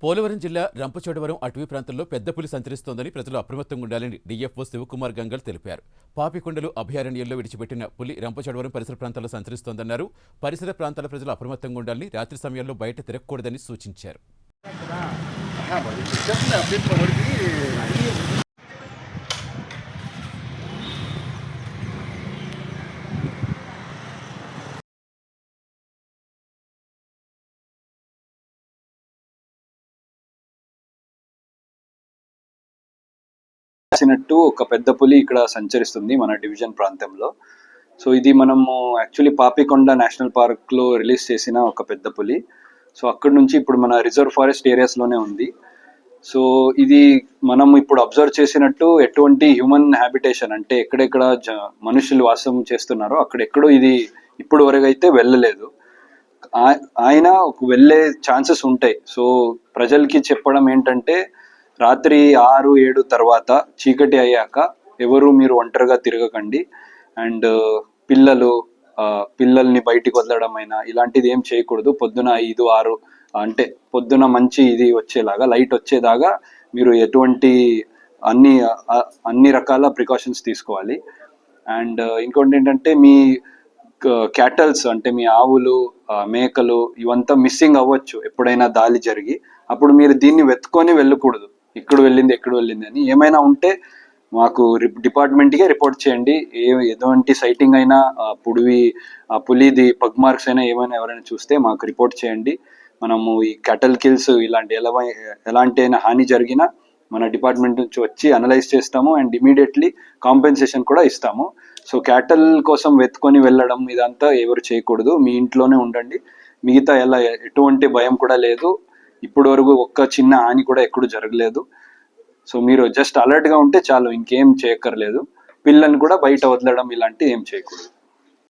పోలవరం జిల్లా రంపచోడవరం అటవీ ప్రాంతంలో పెద్ద పులి సంచరిస్తోందని ప్రజలు అప్రమత్తంగా ఉండాలని డీఎఫ్ఓ శివకుమార్ గంగల్ తెలిపారు. పాపికొండలు అభయారణ్యంలో విడిచిపెట్టిన పులి రంపచోడవరం పరిసర ప్రాంతాల్లో సంచరిస్తోందన్నారు. పరిసర ప్రాంతాల ప్రజలు అప్రమత్తంగా ఉండాలని, రాత్రి సమయాల్లో బయట తిరగకూడదని సూచించారు. చేసినట్టు ఒక పెద్ద పులి ఇక్కడ సంచరిస్తుంది మన డివిజన్ ప్రాంతంలో. సో ఇది మనము యాక్చువల్లీ పాపికొండ నేషనల్ పార్క్ లో రిలీజ్ చేసిన ఒక పెద్ద పులి. సో అక్కడ నుంచి ఇప్పుడు మన రిజర్వ్ ఫారెస్ట్ ఏరియాస్ లోనే ఉంది. సో ఇది మనం ఇప్పుడు అబ్జర్వ్ చేసినట్టు ఎటువంటి హ్యూమన్ హ్యాబిటేషన్ అంటే ఎక్కడెక్కడ మనుషులు వాసం చేస్తున్నారో అక్కడెక్కడో ఇది ఇప్పుడు వరకు అయితే వెళ్ళలేదు. ఆయన వెళ్ళే ఛాన్సెస్ ఉంటాయి. సో ప్రజలకి చెప్పడం ఏంటంటే రాత్రి 6-7 తర్వాత చీకటి అయ్యాక ఎవరు మీరు ఒంటరిగా తిరగకండి. అండ్ పిల్లల్ని బయటికి వదలడం అయినా ఇలాంటిది ఏం చేయకూడదు. పొద్దున 5-6 అంటే పొద్దున మంచి ఇది వచ్చేలాగా లైట్ వచ్చేదాకా మీరు ఎటువంటి అన్ని రకాల ప్రికాషన్స్ తీసుకోవాలి. అండ్ ఇంకోటి ఏంటంటే మీ క్యాటల్స్ అంటే మీ ఆవులు, మేకలు ఇవంతా మిస్సింగ్ అవ్వచ్చు ఎప్పుడైనా దాడి జరిగి. అప్పుడు మీరు దీన్ని వెతుకొని వెళ్ళకూడదు, ఎక్కడ వెళ్ళింది అని. ఏమైనా ఉంటే మాకు డిపార్ట్మెంట్కే రిపోర్ట్ చేయండి. ఎటువంటి సైటింగ్ అయినా పులిది పగ్ మార్క్స్ అయినా ఎవరైనా చూస్తే మాకు రిపోర్ట్ చేయండి. మనము ఈ క్యాటల్ కిల్స్ ఇలాంటి ఎలాంటి అయినా హాని జరిగినా మన డిపార్ట్మెంట్ నుంచి వచ్చి అనలైజ్ చేస్తాము అండ్ ఇమీడియట్లీ కాంపెన్సేషన్ కూడా ఇస్తాము. సో క్యాటల్ కోసం వెతుకొని వెళ్ళడం ఇదంతా ఎవరు చేయకూడదు. మీ ఇంట్లోనే ఉండండి. మిగతా ఎటువంటి భయం కూడా లేదు. ఇప్పటి వరకు ఒక్క చిన్న హాని కూడా ఎక్కడా జరగలేదు. సో మీరు జస్ట్ అలర్ట్గా ఉంటే చాలు, ఇంకేం చేయక్కర్లేదు. పిల్లల్ని కూడా బయట వదలడం ఇలాంటివి ఏం చేయకూడదు.